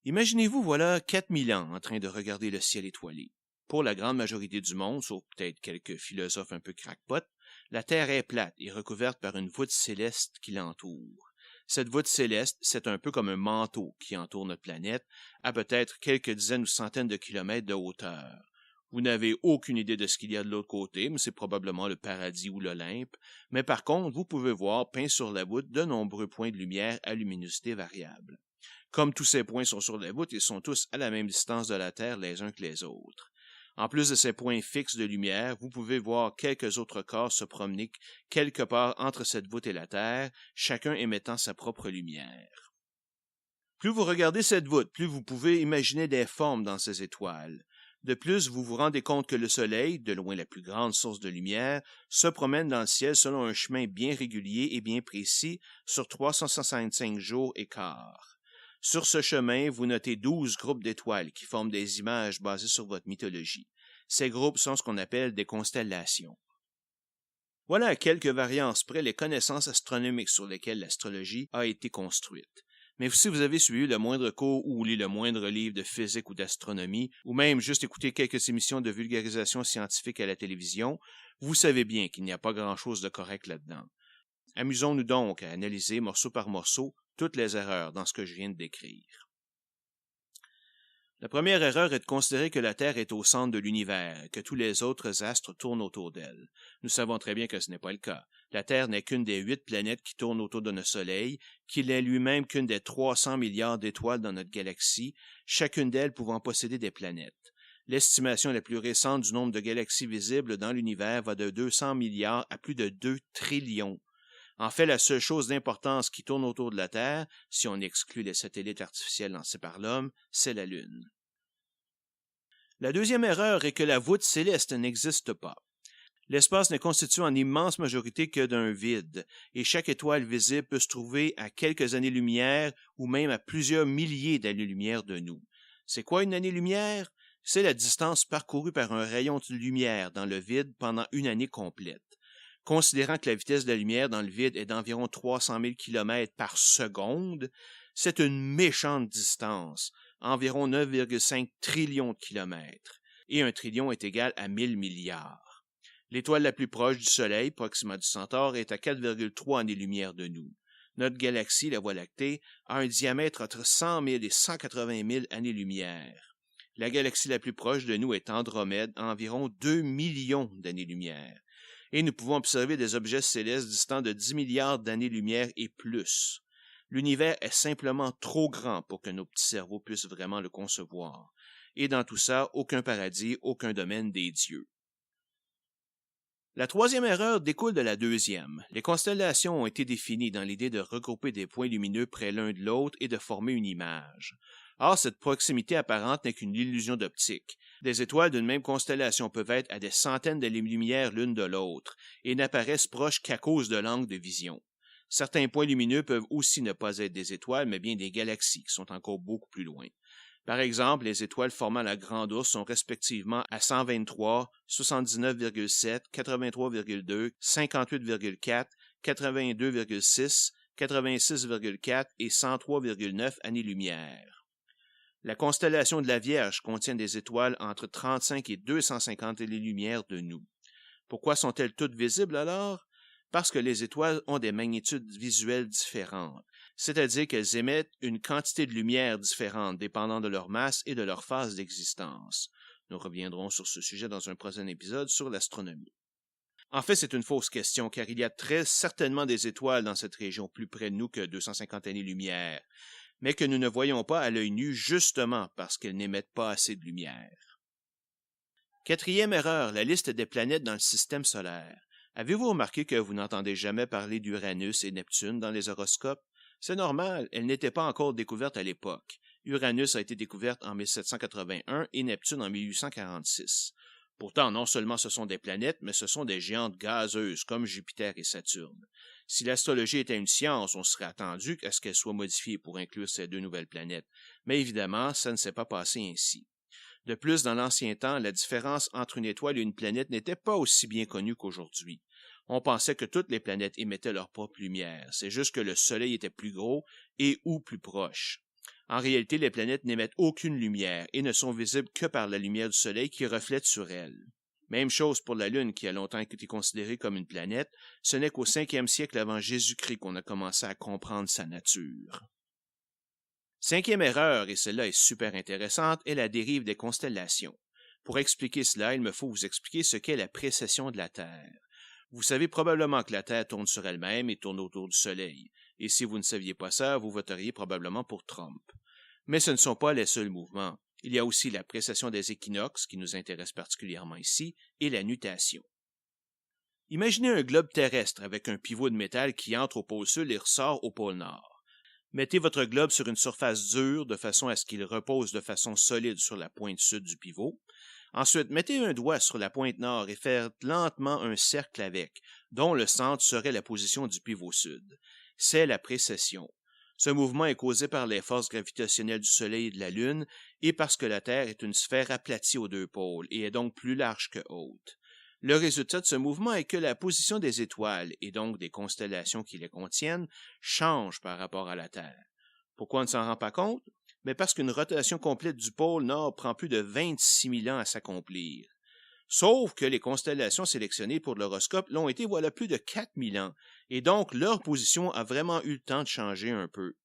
Imaginez-vous voilà 4000 ans en train de regarder le ciel étoilé. Pour la grande majorité du monde, sauf peut-être quelques philosophes un peu crackpots, la Terre est plate et recouverte par une voûte céleste qui l'entoure. Cette voûte céleste, c'est un peu comme un manteau qui entoure notre planète, à peut-être quelques dizaines ou centaines de kilomètres de hauteur. Vous n'avez aucune idée de ce qu'il y a de l'autre côté, mais c'est probablement le paradis ou l'Olympe. Mais par contre, vous pouvez voir peints sur la voûte de nombreux points de lumière à luminosité variable. Comme tous ces points sont sur la voûte, ils sont tous à la même distance de la Terre les uns que les autres. En plus de ces points fixes de lumière, vous pouvez voir quelques autres corps se promener quelque part entre cette voûte et la Terre, chacun émettant sa propre lumière. Plus vous regardez cette voûte, plus vous pouvez imaginer des formes dans ces étoiles. De plus, vous vous rendez compte que le Soleil, de loin la plus grande source de lumière, se promène dans le ciel selon un chemin bien régulier et bien précis sur 365 jours et quart. Sur ce chemin, vous notez 12 groupes d'étoiles qui forment des images basées sur votre mythologie. Ces groupes sont ce qu'on appelle des constellations. Voilà à quelques variances près les connaissances astronomiques sur lesquelles l'astrologie a été construite. Mais si vous avez suivi le moindre cours ou lu le moindre livre de physique ou d'astronomie, ou même juste écouté quelques émissions de vulgarisation scientifique à la télévision, vous savez bien qu'il n'y a pas grand-chose de correct là-dedans. Amusons-nous donc à analyser morceau par morceau toutes les erreurs dans ce que je viens de décrire. La première erreur est de considérer que la Terre est au centre de l'univers et que tous les autres astres tournent autour d'elle. Nous savons très bien que ce n'est pas le cas. La Terre n'est qu'une des 8 planètes qui tournent autour de notre Soleil, qu'il n'est lui-même qu'une des 300 milliards d'étoiles dans notre galaxie, chacune d'elles pouvant posséder des planètes. L'estimation la plus récente du nombre de galaxies visibles dans l'univers va de 200 milliards à plus de 2 trillions. En fait, la seule chose d'importance qui tourne autour de la Terre, si on exclut les satellites artificiels lancés par l'homme, c'est la Lune. La deuxième erreur est que la voûte céleste n'existe pas. L'espace n'est constitué en immense majorité que d'un vide, et chaque étoile visible peut se trouver à quelques années-lumière ou même à plusieurs milliers d'années-lumière de nous. C'est quoi une année-lumière? C'est la distance parcourue par un rayon de lumière dans le vide pendant une année complète. Considérant que la vitesse de la lumière dans le vide est d'environ 300 000 km par seconde, c'est une méchante distance, environ 9,5 trillions de kilomètres, et un trillion est égal à 1000 milliards. L'étoile la plus proche du Soleil, Proxima du Centaure, est à 4,3 années-lumière de nous. Notre galaxie, la Voie lactée, a un diamètre entre 100 000 et 180 000 années-lumière. La galaxie la plus proche de nous est Andromède, à environ 2 millions d'années-lumière. Et nous pouvons observer des objets célestes distants de 10 milliards d'années-lumière et plus. L'univers est simplement trop grand pour que nos petits cerveaux puissent vraiment le concevoir. Et dans tout ça, aucun paradis, aucun domaine des dieux. La troisième erreur découle de la deuxième. Les constellations ont été définies dans l'idée de regrouper des points lumineux près l'un de l'autre et de former une image. Or, cette proximité apparente n'est qu'une illusion d'optique. Des étoiles d'une même constellation peuvent être à des centaines d'années-lumière l'une de l'autre et n'apparaissent proches qu'à cause de l'angle de vision. Certains points lumineux peuvent aussi ne pas être des étoiles, mais bien des galaxies qui sont encore beaucoup plus loin. Par exemple, les étoiles formant la Grande Ourse sont respectivement à 123, 79,7, 83,2, 58,4, 82,6, 86,4 et 103,9 années-lumière. La constellation de la Vierge contient des étoiles entre 35 et 250 années-lumière de nous. Pourquoi sont-elles toutes visibles alors? Parce que les étoiles ont des magnitudes visuelles différentes, c'est-à-dire qu'elles émettent une quantité de lumière différente dépendant de leur masse et de leur phase d'existence. Nous reviendrons sur ce sujet dans un prochain épisode sur l'astronomie. En fait, c'est une fausse question, car il y a très certainement des étoiles dans cette région plus près de nous que 250 années-lumière, mais que nous ne voyons pas à l'œil nu justement parce qu'elles n'émettent pas assez de lumière. Quatrième erreur, la liste des planètes dans le système solaire. Avez-vous remarqué que vous n'entendez jamais parler d'Uranus et Neptune dans les horoscopes? C'est normal, elles n'étaient pas encore découvertes à l'époque. Uranus a été découverte en 1781 et Neptune en 1846. Pourtant, non seulement ce sont des planètes, mais ce sont des géantes gazeuses comme Jupiter et Saturne. Si l'astrologie était une science, on serait attendu à ce qu'elle soit modifiée pour inclure ces deux nouvelles planètes. Mais évidemment, ça ne s'est pas passé ainsi. De plus, dans l'ancien temps, la différence entre une étoile et une planète n'était pas aussi bien connue qu'aujourd'hui. On pensait que toutes les planètes émettaient leur propre lumière, c'est juste que le Soleil était plus gros et ou plus proche. En réalité, les planètes n'émettent aucune lumière et ne sont visibles que par la lumière du Soleil qui reflète sur elles. Même chose pour la Lune qui a longtemps été considérée comme une planète, ce n'est qu'au 5e siècle avant Jésus-Christ qu'on a commencé à comprendre sa nature. Cinquième erreur, et celle-là est super intéressante, est la dérive des constellations. Pour expliquer cela, il me faut vous expliquer ce qu'est la précession de la Terre. Vous savez probablement que la Terre tourne sur elle-même et tourne autour du Soleil, et si vous ne saviez pas ça, vous voteriez probablement pour Trump. Mais ce ne sont pas les seuls mouvements. Il y a aussi la précession des équinoxes, qui nous intéresse particulièrement ici, et la nutation. Imaginez un globe terrestre avec un pivot de métal qui entre au pôle sud et ressort au pôle nord. Mettez votre globe sur une surface dure de façon à ce qu'il repose de façon solide sur la pointe sud du pivot. Ensuite, mettez un doigt sur la pointe nord et faites lentement un cercle avec, dont le centre serait la position du pivot sud. C'est la précession. Ce mouvement est causé par les forces gravitationnelles du Soleil et de la Lune et parce que la Terre est une sphère aplatie aux deux pôles et est donc plus large que haute. Le résultat de ce mouvement est que la position des étoiles, et donc des constellations qui les contiennent, change par rapport à la Terre. Pourquoi on ne s'en rend pas compte? Mais parce qu'une rotation complète du pôle Nord prend plus de 26 000 ans à s'accomplir. Sauf que les constellations sélectionnées pour l'horoscope l'ont été voilà plus de 4000 ans, et donc leur position a vraiment eu le temps de changer un peu.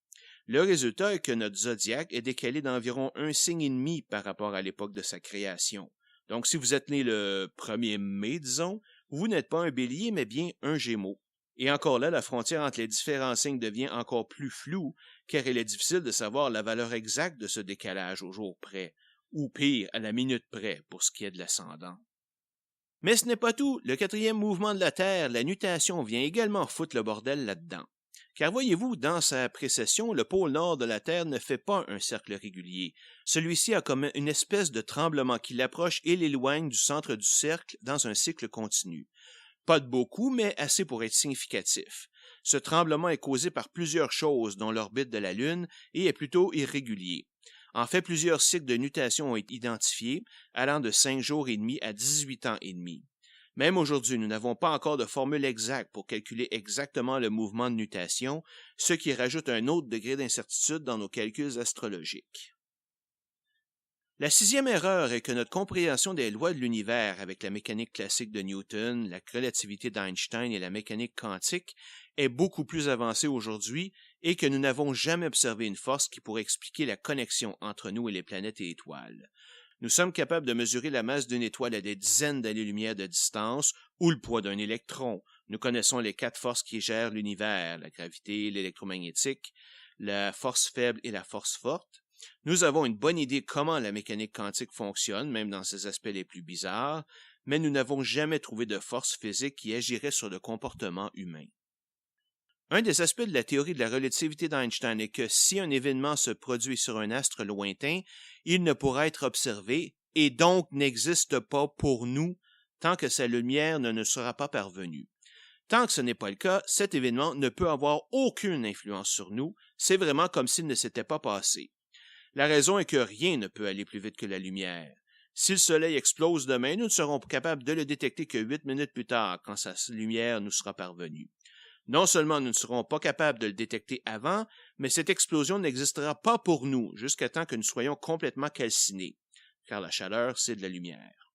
Le résultat est que notre zodiaque est décalé d'environ un signe et demi par rapport à l'époque de sa création. Donc, si vous êtes né le 1er mai, disons, vous n'êtes pas un bélier, mais bien un gémeau. Et encore là, la frontière entre les différents signes devient encore plus floue, car il est difficile de savoir la valeur exacte de ce décalage au jour près, ou pire, à la minute près, pour ce qui est de l'ascendant. Mais ce n'est pas tout. Le quatrième mouvement de la Terre, la nutation, vient également foutre le bordel là-dedans. Car voyez-vous, dans sa précession, le pôle nord de la Terre ne fait pas un cercle régulier. Celui-ci a comme une espèce de tremblement qui l'approche et l'éloigne du centre du cercle dans un cycle continu. Pas de beaucoup, mais assez pour être significatif. Ce tremblement est causé par plusieurs choses, dont l'orbite de la Lune, et est plutôt irrégulier. En fait, plusieurs cycles de nutation ont été identifiés, allant de 5 jours et demi à 18 ans et demi. Même aujourd'hui, nous n'avons pas encore de formule exacte pour calculer exactement le mouvement de nutation, ce qui rajoute un autre degré d'incertitude dans nos calculs astrologiques. La sixième erreur est que notre compréhension des lois de l'univers avec la mécanique classique de Newton, la relativité d'Einstein et la mécanique quantique est beaucoup plus avancée aujourd'hui et que nous n'avons jamais observé une force qui pourrait expliquer la connexion entre nous et les planètes et étoiles. Nous sommes capables de mesurer la masse d'une étoile à des dizaines d'années-lumière de distance ou le poids d'un électron. Nous connaissons les 4 forces qui gèrent l'univers, la gravité, l'électromagnétique, la force faible et la force forte. Nous avons une bonne idée comment la mécanique quantique fonctionne, même dans ses aspects les plus bizarres, mais nous n'avons jamais trouvé de force physique qui agirait sur le comportement humain. Un des aspects de la théorie de la relativité d'Einstein est que si un événement se produit sur un astre lointain, il ne pourra être observé et donc n'existe pas pour nous tant que sa lumière ne nous sera pas parvenue. Tant que ce n'est pas le cas, cet événement ne peut avoir aucune influence sur nous, c'est vraiment comme s'il ne s'était pas passé. La raison est que rien ne peut aller plus vite que la lumière. Si le Soleil explose demain, nous ne serons capables de le détecter que 8 minutes plus tard, quand sa lumière nous sera parvenue. Non seulement nous ne serons pas capables de le détecter avant, mais cette explosion n'existera pas pour nous jusqu'à temps que nous soyons complètement calcinés, car la chaleur, c'est de la lumière.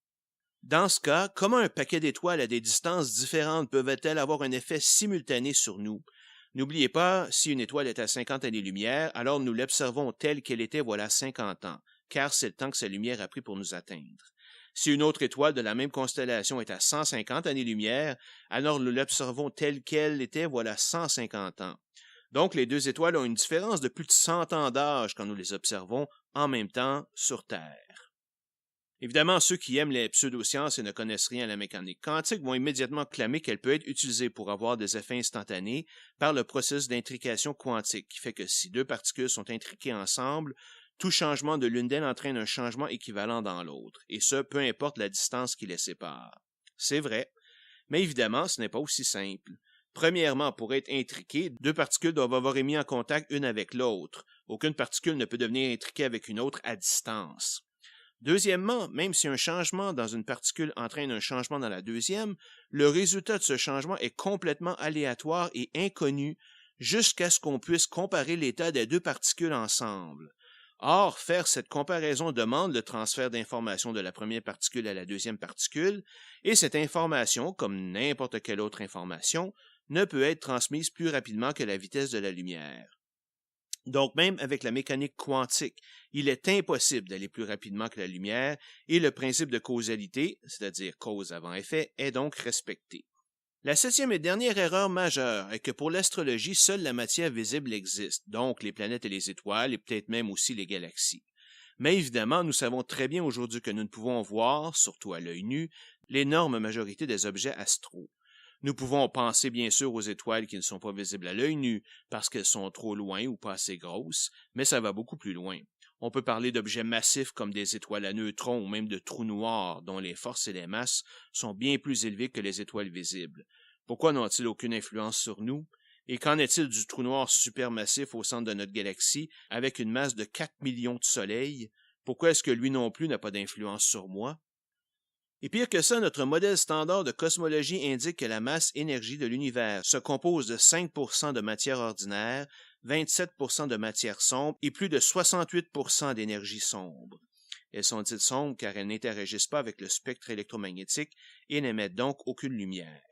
Dans ce cas, comment un paquet d'étoiles à des distances différentes peuvent-elles avoir un effet simultané sur nous? N'oubliez pas, si une étoile est à 50 années-lumière, alors nous l'observons telle qu'elle était voilà 50 ans, car c'est le temps que sa lumière a pris pour nous atteindre. Si une autre étoile de la même constellation est à 150 années-lumière, alors nous l'observons telle qu'elle était voilà 150 ans. Donc les deux étoiles ont une différence de plus de 100 ans d'âge quand nous les observons en même temps sur Terre. Évidemment, ceux qui aiment les pseudosciences et ne connaissent rien à la mécanique quantique vont immédiatement clamer qu'elle peut être utilisée pour avoir des effets instantanés par le processus d'intrication quantique, qui fait que si deux particules sont intriquées ensemble, tout changement de l'une d'elles entraîne un changement équivalent dans l'autre, et ce, peu importe la distance qui les sépare. C'est vrai, mais évidemment, ce n'est pas aussi simple. Premièrement, pour être intriquées, deux particules doivent avoir été mises en contact une avec l'autre. Aucune particule ne peut devenir intriquée avec une autre à distance. Deuxièmement, même si un changement dans une particule entraîne un changement dans la deuxième, le résultat de ce changement est complètement aléatoire et inconnu jusqu'à ce qu'on puisse comparer l'état des deux particules ensemble. Or, faire cette comparaison demande le transfert d'informations de la première particule à la deuxième particule, et cette information, comme n'importe quelle autre information, ne peut être transmise plus rapidement que la vitesse de la lumière. Donc, même avec la mécanique quantique, il est impossible d'aller plus rapidement que la lumière, et le principe de causalité, c'est-à-dire cause avant effet, est donc respecté. La 7e et dernière erreur majeure est que pour l'astrologie, seule la matière visible existe, donc les planètes et les étoiles, et peut-être même aussi les galaxies. Mais évidemment, nous savons très bien aujourd'hui que nous ne pouvons voir, surtout à l'œil nu, l'énorme majorité des objets astraux. Nous pouvons penser bien sûr aux étoiles qui ne sont pas visibles à l'œil nu, parce qu'elles sont trop loin ou pas assez grosses, mais ça va beaucoup plus loin. On peut parler d'objets massifs comme des étoiles à neutrons ou même de trous noirs dont les forces et les masses sont bien plus élevées que les étoiles visibles. Pourquoi n'ont-ils aucune influence sur nous? Et qu'en est-il du trou noir supermassif au centre de notre galaxie avec une masse de 4 millions de soleils? Pourquoi est-ce que lui non plus n'a pas d'influence sur moi? Et pire que ça, notre modèle standard de cosmologie indique que la masse-énergie de l'univers se compose de 5% de matière ordinaire, 27% de matière sombre et plus de 68% d'énergie sombre. Elles sont dites sombres car elles n'interagissent pas avec le spectre électromagnétique et n'émettent donc aucune lumière.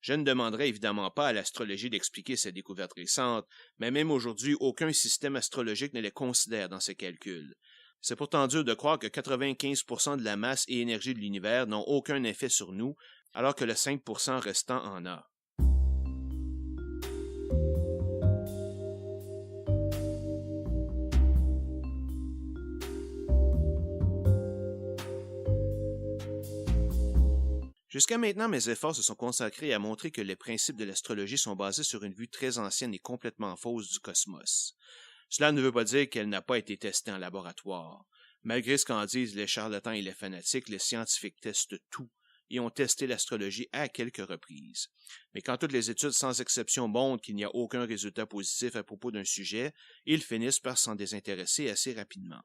Je ne demanderai évidemment pas à l'astrologie d'expliquer ces découvertes récentes, mais même aujourd'hui, aucun système astrologique ne les considère dans ses calculs. C'est pourtant dur de croire que 95% de la masse et énergie de l'univers n'ont aucun effet sur nous, alors que le 5% restant en a. Jusqu'à maintenant, mes efforts se sont consacrés à montrer que les principes de l'astrologie sont basés sur une vue très ancienne et complètement fausse du cosmos. Cela ne veut pas dire qu'elle n'a pas été testée en laboratoire. Malgré ce qu'en disent les charlatans et les fanatiques, les scientifiques testent tout et ont testé l'astrologie à quelques reprises. Mais quand toutes les études sans exception montrent qu'il n'y a aucun résultat positif à propos d'un sujet, ils finissent par s'en désintéresser assez rapidement.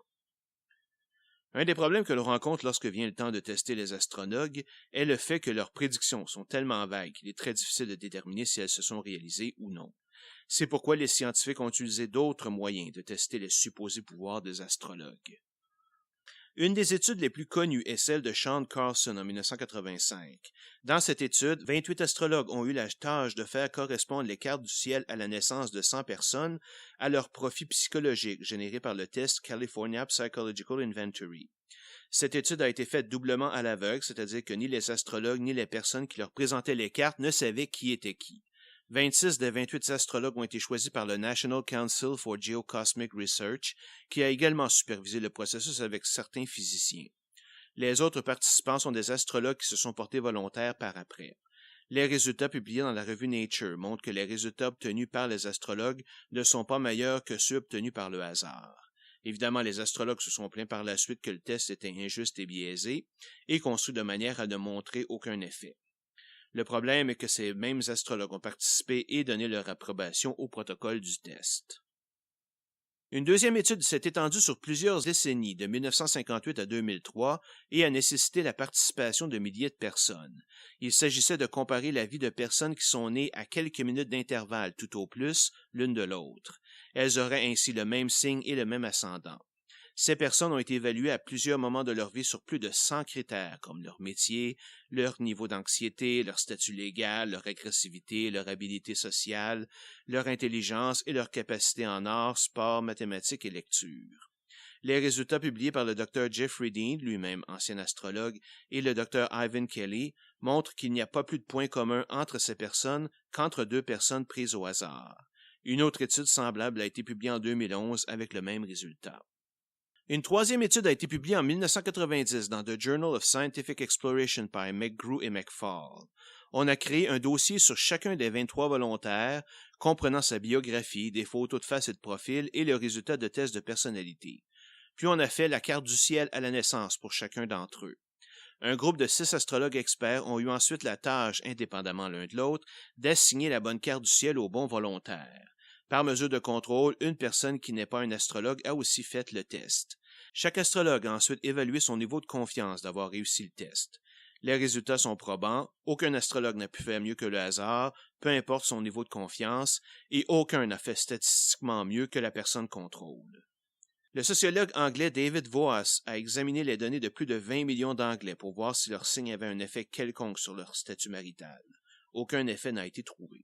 Un des problèmes que l'on rencontre lorsque vient le temps de tester les astrologues est le fait que leurs prédictions sont tellement vagues qu'il est très difficile de déterminer si elles se sont réalisées ou non. C'est pourquoi les scientifiques ont utilisé d'autres moyens de tester les supposés pouvoirs des astrologues. Une des études les plus connues est celle de Sean Carlson en 1985. Dans cette étude, 28 astrologues ont eu la tâche de faire correspondre les cartes du ciel à la naissance de 100 personnes à leur profil psychologique généré par le test California Psychological Inventory. Cette étude a été faite doublement à l'aveugle, c'est-à-dire que ni les astrologues ni les personnes qui leur présentaient les cartes ne savaient qui était qui. 26 des 28 astrologues ont été choisis par le National Council for Geocosmic Research, qui a également supervisé le processus avec certains physiciens. Les autres participants sont des astrologues qui se sont portés volontaires par après. Les résultats publiés dans la revue Nature montrent que les résultats obtenus par les astrologues ne sont pas meilleurs que ceux obtenus par le hasard. Évidemment, les astrologues se sont plaints par la suite que le test était injuste et biaisé et construit de manière à ne montrer aucun effet. Le problème est que ces mêmes astrologues ont participé et donné leur approbation au protocole du test. Une deuxième étude s'est étendue sur plusieurs décennies, de 1958 à 2003, et a nécessité la participation de milliers de personnes. Il s'agissait de comparer la vie de personnes qui sont nées à quelques minutes d'intervalle tout au plus l'une de l'autre. Elles auraient ainsi le même signe et le même ascendant. Ces personnes ont été évaluées à plusieurs moments de leur vie sur plus de 100 critères, comme leur métier, leur niveau d'anxiété, leur statut légal, leur agressivité, leur habilité sociale, leur intelligence et leur capacité en arts, sport, mathématiques et lecture. Les résultats publiés par le Dr. Jeffrey Dean, lui-même ancien astrologue, et le Dr. Ivan Kelly montrent qu'il n'y a pas plus de points communs entre ces personnes qu'entre deux personnes prises au hasard. Une autre étude semblable a été publiée en 2011 avec le même résultat. Une troisième étude a été publiée en 1990 dans The Journal of Scientific Exploration par McGrew et McFall. On a créé un dossier sur chacun des 23 volontaires, comprenant sa biographie, des photos de face et de profil et le résultat de tests de personnalité. Puis on a fait la carte du ciel à la naissance pour chacun d'entre eux. Un groupe de 6 astrologues experts ont eu ensuite la tâche, indépendamment l'un de l'autre, d'assigner la bonne carte du ciel aux bons volontaires. Par mesure de contrôle, une personne qui n'est pas un astrologue a aussi fait le test. Chaque astrologue a ensuite évalué son niveau de confiance d'avoir réussi le test. Les résultats sont probants, aucun astrologue n'a pu faire mieux que le hasard, peu importe son niveau de confiance, et aucun n'a fait statistiquement mieux que la personne contrôle. Le sociologue anglais David Voas a examiné les données de plus de 20 millions d'Anglais pour voir si leur signe avait un effet quelconque sur leur statut marital. Aucun effet n'a été trouvé.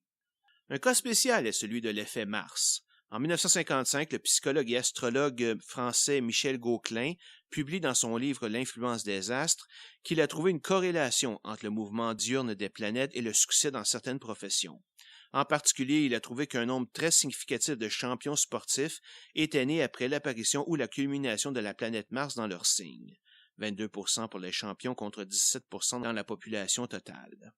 Un cas spécial est celui de l'effet Mars. En 1955, le psychologue et astrologue français Michel Gauquelin publie dans son livre L'influence des astres qu'il a trouvé une corrélation entre le mouvement diurne des planètes et le succès dans certaines professions. En particulier, il a trouvé qu'un nombre très significatif de champions sportifs étaient nés après l'apparition ou la culmination de la planète Mars dans leur signe. 22% pour les champions contre 17% dans la population totale.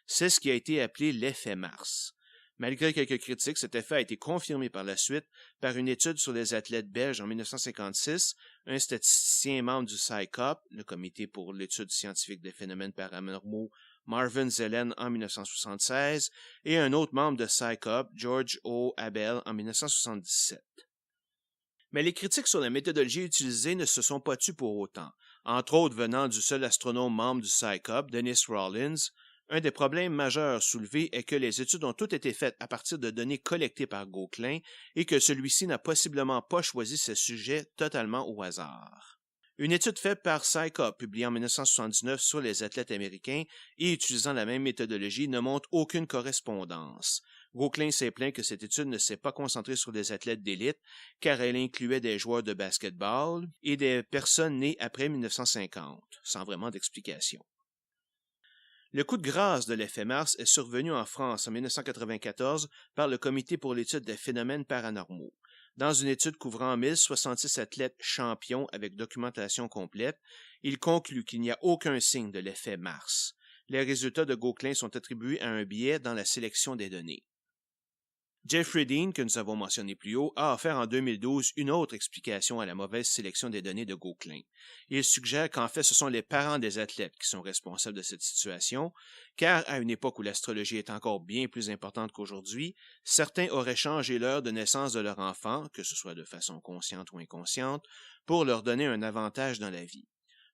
C'est ce qui a été appelé l'effet Mars. Malgré quelques critiques, cet effet a été confirmé par la suite par une étude sur les athlètes belges en 1956, un statisticien membre du CICOP, le Comité pour l'étude scientifique des phénomènes paranormaux, Marvin Zelen en 1976, et un autre membre de CICOP, George O. Abel, en 1977. Mais les critiques sur la méthodologie utilisée ne se sont pas tues pour autant, entre autres venant du seul astronome membre du CICOP, Dennis Rawlins. Un des problèmes majeurs soulevés est que les études ont toutes été faites à partir de données collectées par Gauquelin et que celui-ci n'a possiblement pas choisi ses sujets totalement au hasard. Une étude faite par CICOP, publiée en 1979 sur les athlètes américains et utilisant la même méthodologie, ne montre aucune correspondance. Gauquelin s'est plaint que cette étude ne s'est pas concentrée sur des athlètes d'élite, car elle incluait des joueurs de basketball et des personnes nées après 1950, sans vraiment d'explication. Le coup de grâce de l'effet Mars est survenu en France en 1994 par le Comité pour l'étude des phénomènes paranormaux. Dans une étude couvrant 1066 athlètes champions avec documentation complète, il conclut qu'il n'y a aucun signe de l'effet Mars. Les résultats de Gauquelin sont attribués à un biais dans la sélection des données. Jeffrey Dean, que nous avons mentionné plus haut, a offert en 2012 une autre explication à la mauvaise sélection des données de Gauquelin. Il suggère qu'en fait ce sont les parents des athlètes qui sont responsables de cette situation, car à une époque où l'astrologie est encore bien plus importante qu'aujourd'hui, certains auraient changé l'heure de naissance de leur enfant, que ce soit de façon consciente ou inconsciente, pour leur donner un avantage dans la vie.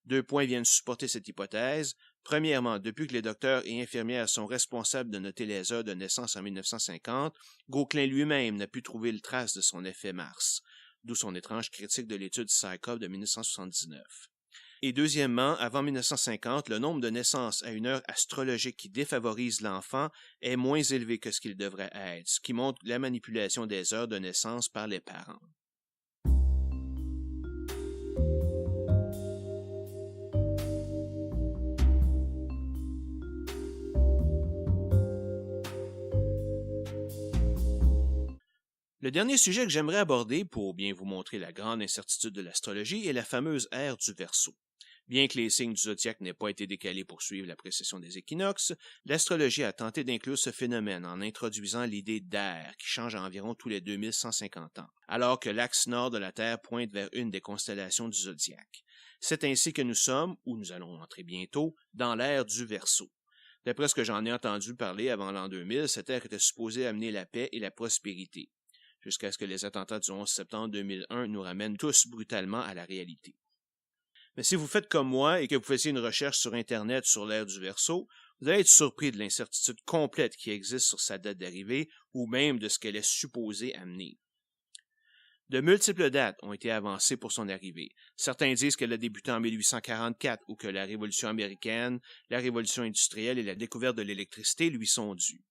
2 points viennent supporter cette hypothèse. Premièrement, depuis que les docteurs et infirmières sont responsables de noter les heures de naissance en 1950, Gauquelin lui-même n'a pu trouver le trace de son effet Mars. d'où son étrange critique de l'étude Psychop de 1979. Et deuxièmement, avant 1950, le nombre de naissances à une heure astrologique qui défavorise l'enfant est moins élevé que ce qu'il devrait être, ce qui montre la manipulation des heures de naissance par les parents. Le dernier sujet que j'aimerais aborder pour bien vous montrer la grande incertitude de l'astrologie est la fameuse ère du Verseau. Bien que les signes du zodiaque n'aient pas été décalés pour suivre la précession des équinoxes, l'astrologie a tenté d'inclure ce phénomène en introduisant l'idée d'ère qui change environ tous les 2150 ans, alors que l'axe nord de la Terre pointe vers une des constellations du zodiaque. C'est ainsi que nous sommes, ou nous allons entrer bientôt, dans l'ère du Verseau. D'après ce que j'en ai entendu parler avant l'an 2000, cette ère était supposée amener la paix et la prospérité, jusqu'à ce que les attentats du 11 septembre 2001 nous ramènent tous brutalement à la réalité. Mais si vous faites comme moi et que vous faisiez une recherche sur Internet sur l'ère du Verseau, vous allez être surpris de l'incertitude complète qui existe sur sa date d'arrivée ou même de ce qu'elle est supposée amener. De multiples dates ont été avancées pour son arrivée. Certains disent qu'elle a débuté en 1844 ou que la Révolution américaine, la Révolution industrielle et la découverte de l'électricité lui sont dues.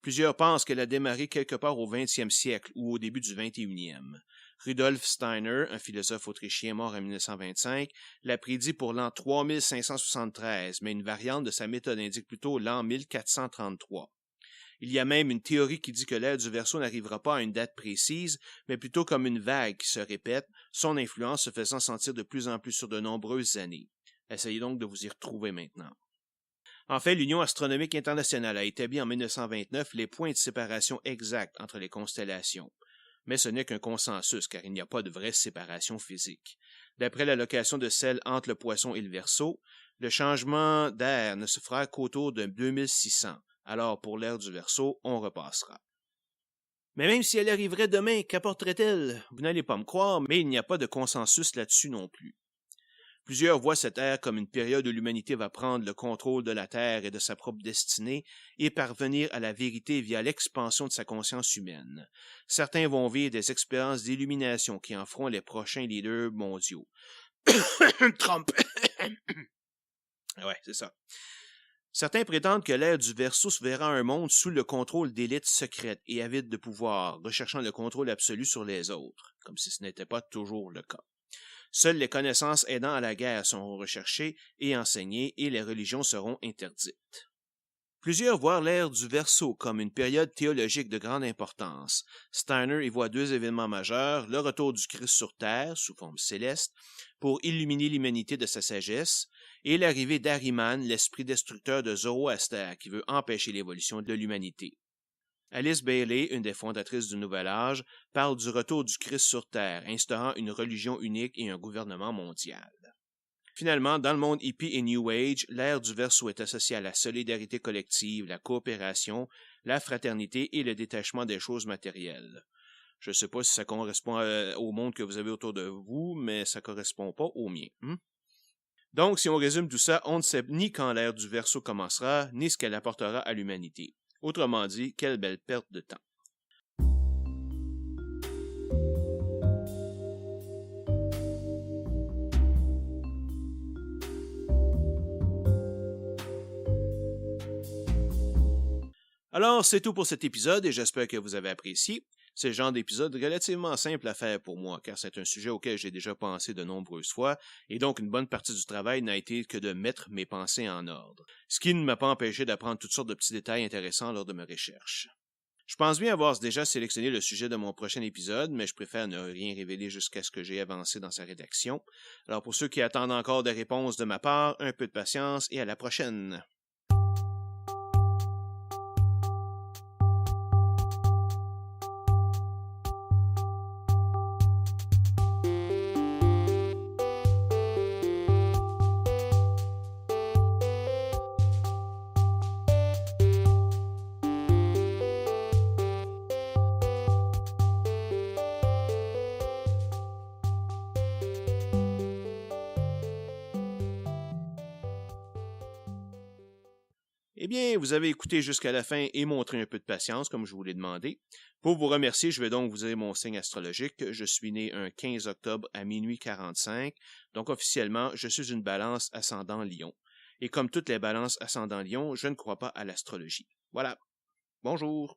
Plusieurs pensent qu'elle a démarré quelque part au 20e siècle ou au début du 21e. Rudolf Steiner, un philosophe autrichien mort en 1925, l'a prédit pour l'an 3573, mais une variante de sa méthode indique plutôt l'an 1433. Il y a même une théorie qui dit que l'ère du Verseau n'arrivera pas à une date précise, mais plutôt comme une vague qui se répète, son influence se faisant sentir de plus en plus sur de nombreuses années. Essayez donc de vous y retrouver maintenant. En fait, l'Union astronomique internationale a établi en 1929 les points de séparation exacts entre les constellations. Mais ce n'est qu'un consensus, car il n'y a pas de vraie séparation physique. D'après la location de celle entre le Poisson et le Verseau, le changement d'ère ne se fera qu'autour de 2600. Alors, pour l'ère du Verseau, on repassera. Mais même si elle arriverait demain, qu'apporterait-elle? Vous n'allez pas me croire, mais il n'y a pas de consensus là-dessus non plus. Plusieurs voient cette ère comme une période où l'humanité va prendre le contrôle de la Terre et de sa propre destinée et parvenir à la vérité via l'expansion de sa conscience humaine. Certains vont vivre des expériences d'illumination qui en feront les prochains leaders mondiaux. Trump! Ouais, c'est ça. Certains prétendent que l'ère du Verseau se verra un monde sous le contrôle d'élites secrètes et avides de pouvoir, recherchant le contrôle absolu sur les autres, comme si ce n'était pas toujours le cas. Seules les connaissances aidant à la guerre seront recherchées et enseignées et les religions seront interdites. Plusieurs voient l'ère du Verseau comme une période théologique de grande importance. Steiner y voit deux événements majeurs, le retour du Christ sur Terre, sous forme céleste, pour illuminer l'humanité de sa sagesse, et l'arrivée d'Ahriman, l'esprit destructeur de Zoroaster, qui veut empêcher l'évolution de l'humanité. Alice Bailey, une des fondatrices du Nouvel Âge, parle du retour du Christ sur Terre, instaurant une religion unique et un gouvernement mondial. Finalement, dans le monde hippie et New Age, l'ère du Verseau est associée à la solidarité collective, la coopération, la fraternité et le détachement des choses matérielles. Je ne sais pas si ça correspond au monde que vous avez autour de vous, mais ça ne correspond pas au mien. Donc, si on résume tout ça, on ne sait ni quand l'ère du Verseau commencera, ni ce qu'elle apportera à l'humanité. Autrement dit, quelle belle perte de temps. Alors, c'est tout pour cet épisode et j'espère que vous avez apprécié. C'est le genre d'épisode relativement simple à faire pour moi, car c'est un sujet auquel j'ai déjà pensé de nombreuses fois, et donc une bonne partie du travail n'a été que de mettre mes pensées en ordre, ce qui ne m'a pas empêché d'apprendre toutes sortes de petits détails intéressants lors de mes recherches. Je pense bien avoir déjà sélectionné le sujet de mon prochain épisode, mais je préfère ne rien révéler jusqu'à ce que j'ai avancé dans sa rédaction. Alors pour ceux qui attendent encore des réponses de ma part, un peu de patience et à la prochaine! Eh bien, vous avez écouté jusqu'à la fin et montré un peu de patience, comme je vous l'ai demandé. Pour vous remercier, je vais donc vous dire mon signe astrologique. Je suis né un 15 octobre à minuit 45. Donc, officiellement, je suis une balance ascendant Lion. Et comme toutes les balances ascendant Lion, je ne crois pas à l'astrologie. Voilà. Bonjour.